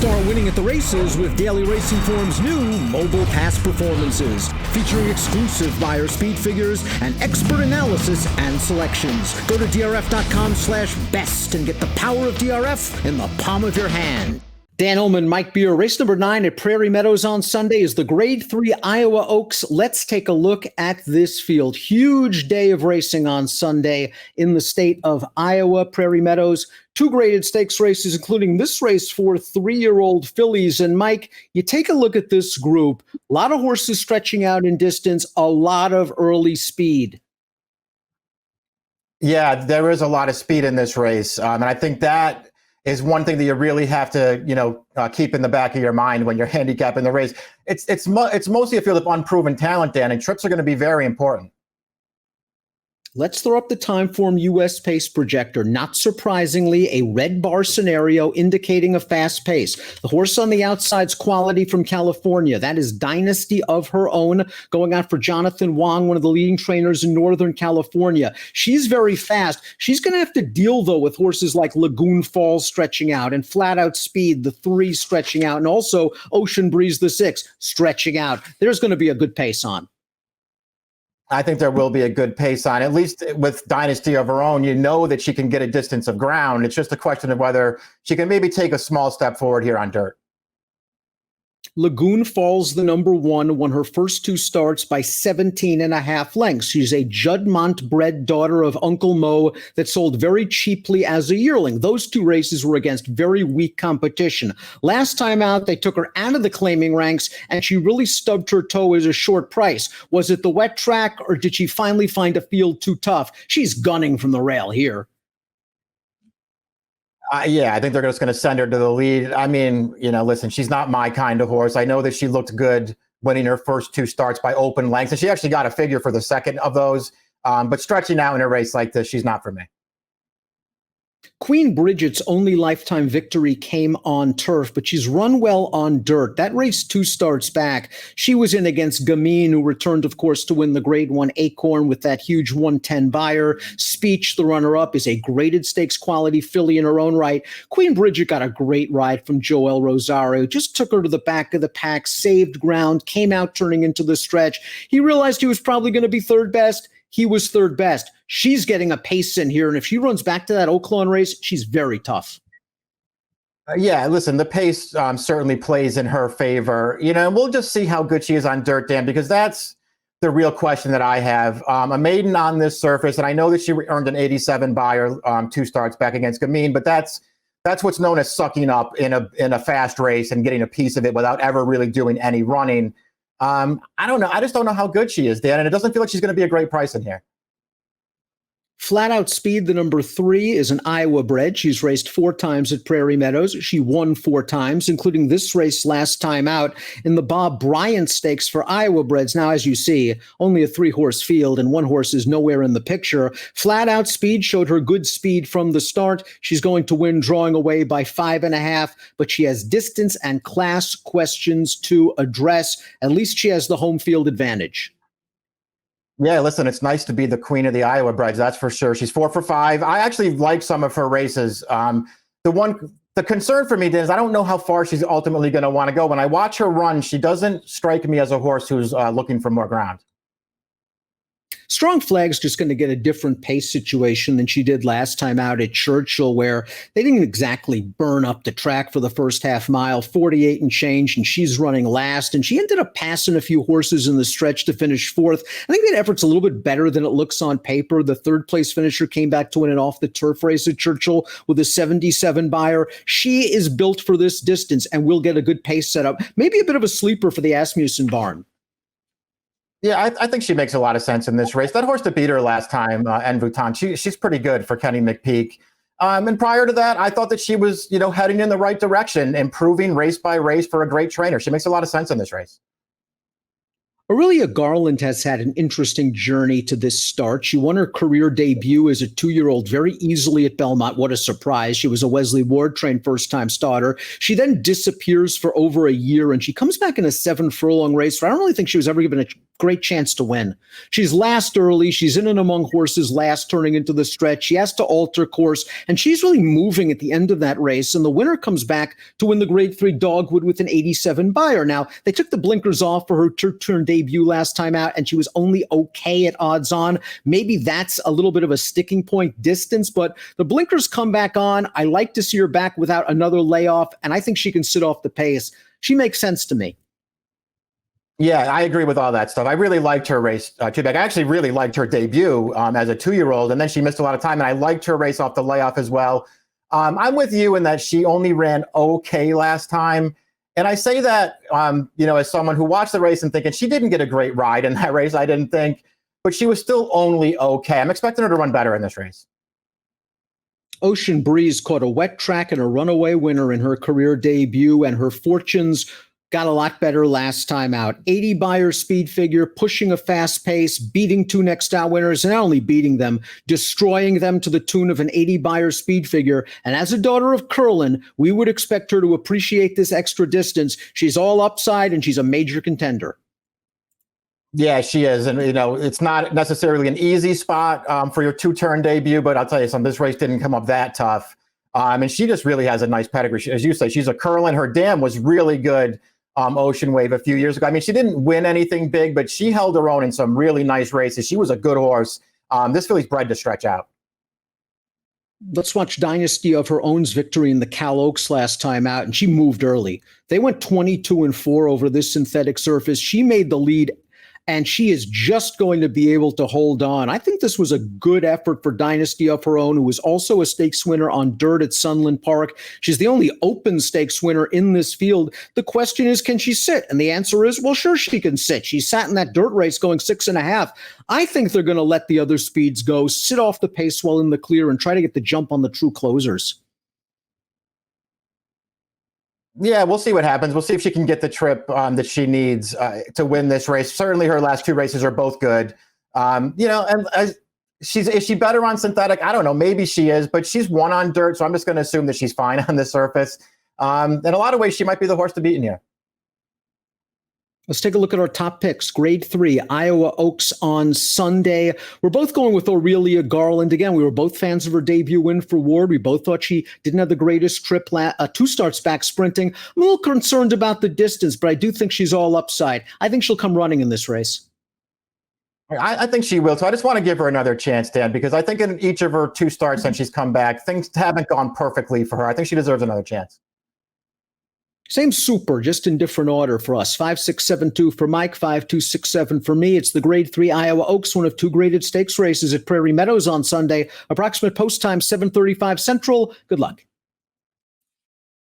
Start winning at the races with Daily Racing Form's new mobile pass performances, featuring exclusive buyer speed figures and expert analysis and selections. Go to drf.com/best and get the power of DRF in the palm of your hand. Dan Illman, Mike Beer. Race number 9 at Prairie Meadows on Sunday is the Grade 3 Iowa Oaks. Let's take a look at this field. Huge day of racing on Sunday in the state of Iowa. Prairie Meadows, 2 graded stakes races, including this race for 3-year-old fillies. And Mike, you take a look at this group, a lot of horses stretching out in distance, a lot of early speed. Yeah, there is a lot of speed in this race. And I think that is one thing that you really have to, keep in the back of your mind when you're handicapping the race. It's mostly a field of unproven talent, Dan, and trips are going to be very important. Let's throw up the Timeform US pace projector. Not surprisingly, a red bar scenario indicating a fast pace. The horse on the outside's Quality from California. That is Dynasty of Her Own, going out for Jonathan Wong, one of the leading trainers in Northern California. She's very fast. She's going to have to deal, though, with horses like Lagoon Falls stretching out and Flat Out Speed, the 3 stretching out, and also Ocean Breeze, the 6 stretching out. There's going to be a good pace on. I think there will be a good pace on, at least with Dynasty of Her Own. You know that she can get a distance of ground. It's just a question of whether she can maybe take a small step forward here on dirt. Lagoon Falls, the number 1, won her first 2 starts by 17.5 lengths. She's a Juddmonte-bred daughter of Uncle Mo that sold very cheaply as a yearling. Those 2 races were against very weak competition. Last time out, they took her out of the claiming ranks, and she really stubbed her toe as a short price. Was it the wet track, or did she finally find a field too tough? She's gunning from the rail here. Yeah, I think they're just going to send her to the lead. I mean, listen, she's not my kind of horse. I know that she looked good winning her first 2 starts by open lengths, and she actually got a figure for the second of those. But stretching out in a race like this, she's not for me. Queen Bridget's only lifetime victory came on turf, but she's run well on dirt. That race 2 starts back, she was in against Gamine, who returned, of course, to win the Grade 1 Acorn with that huge 110 buyer. Speech, the runner-up, is a graded stakes quality filly in her own right. Queen Bridget got a great ride from Joel Rosario, just took her to the back of the pack, saved ground, came out turning into the stretch. He realized he was probably going to be third best. He was third best. She's getting a pace in here, and if she runs back to that Oaklawn race, she's very tough. Yeah, listen, the pace certainly plays in her favor. We'll just see how good she is on dirt, Dan, because that's the real question that I have. A maiden on this surface, and I know that she earned an 87 buyer 2 starts back against Gamine, but that's what's known as sucking up in a fast race and getting a piece of it without ever really doing any running. I don't know. I just don't know how good she is, Dan, and it doesn't feel like she's going to be a great price in here. Flat Out Speed, the number 3, is an Iowa bred. She's raced 4 times at Prairie Meadows. She won 4 times, including this race last time out in the Bob Bryant Stakes for Iowa breds. Now, as you see, only a 3-horse field, and 1 horse is nowhere in the picture. Flat Out Speed showed her good speed from the start. She's going to win drawing away by 5.5, but she has distance and class questions to address. At least she has the home field advantage. Yeah, listen, it's nice to be the queen of the Iowa breds, that's for sure. She's 4 for 5. I actually like some of her races. The concern for me is I don't know how far she's ultimately going to want to go. When I watch her run, she doesn't strike me as a horse who's looking for more ground. Strong Flag's just going to get a different pace situation than she did last time out at Churchill, where they didn't exactly burn up the track for the first half mile, 48 and change, and she's running last. And she ended up passing a few horses in the stretch to finish 4th. I think that effort's a little bit better than it looks on paper. The 3rd place finisher came back to win an off the turf race at Churchill with a 77 buyer. She is built for this distance and will get a good pace setup. Maybe a bit of a sleeper for the Asmussen barn. Yeah, I think she makes a lot of sense in this race. That horse that beat her last time, En Vuitton, she's pretty good for Kenny McPeak. And prior to that, I thought that she was, heading in the right direction, improving race by race for a great trainer. She makes a lot of sense in this race. Aurelia Garland has had an interesting journey to this start. She won her career debut as a 2-year-old very easily at Belmont. What a surprise. She was a Wesley Ward-trained first-time starter. She then disappears for over a year, and she comes back in a 7-furlong race where I don't really think she was ever given a great chance to win. She's last early. She's in and among horses last, turning into the stretch. She has to alter course, and she's really moving at the end of that race, and the winner comes back to win the Grade 3 Dogwood with an 87 buyer. Now, they took the blinkers off for her turn debut last time out, and she was only okay at odds on. Maybe that's a little bit of a sticking point distance, but the blinkers come back on. I like to see her back without another layoff, and I think she can sit off the pace. She makes sense to me. Yeah, I agree with all that stuff. I really liked her race too back. I actually really liked her debut as a 2-year-old, and then she missed a lot of time, and I liked her race off the layoff as well. I'm with you in that she only ran okay last time. And I say that, as someone who watched the race and thinking she didn't get a great ride in that race, I didn't think, but she was still only okay. I'm expecting her to run better in this race. Ocean Breeze caught a wet track and a runaway winner in her career debut, and her fortunes got a lot better last time out. 80 buyer speed figure, pushing a fast pace, beating 2 next out winners, and not only beating them, destroying them to the tune of an 80 buyer speed figure. And as a daughter of Curlin, we would expect her to appreciate this extra distance. She's all upside, and she's a major contender. Yeah, she is. And, it's not necessarily an easy spot for your 2-turn debut, but I'll tell you something, this race didn't come up that tough. And she just really has a nice pedigree. As you say, she's a Curlin. Her dam was really good. Ocean Wave a few years ago. I mean, she didn't win anything big, but she held her own in some really nice races. She was a good horse. This filly's bred to stretch out. Let's watch Dynasty of Her Own's victory in the Cal Oaks last time out, and she moved early. They went 22-4 over this synthetic surface. She made the lead, and she is just going to be able to hold on. I think this was a good effort for Dynasty of Her Own, who was also a stakes winner on dirt at Sunland Park. She's the only open stakes winner in this field. The question is, can she sit? And the answer is, well, sure she can sit. She sat in that dirt race going 6.5. I think they're going to let the other speeds go, sit off the pace while in the clear, and try to get the jump on the true closers. Yeah, we'll see what happens. We'll see if she can get the trip that she needs to win this race. Certainly her last 2 races are both good. And is she better on synthetic? I don't know. Maybe she is, but she's won on dirt, so I'm just going to assume that she's fine on the surface. In a lot of ways, she might be the horse to beat in here. Let's take a look at our top picks. Grade 3, Iowa Oaks on Sunday. We're both going with Aurelia Garland. Again, we were both fans of her debut win for Ward. We both thought she didn't have the greatest trip, 2 starts back sprinting. I'm a little concerned about the distance, but I do think she's all upside. I think she'll come running in this race. I think she will. So I just want to give her another chance, Dan, because I think in each of her 2 starts since she's come back, things haven't gone perfectly for her. I think she deserves another chance. Same super, just in different order for us. 5672 for Mike, 5267 for me. It's the Grade 3 Iowa Oaks, one of 2 graded stakes races at Prairie Meadows on Sunday. Approximate post time 7:35 Central. Good luck.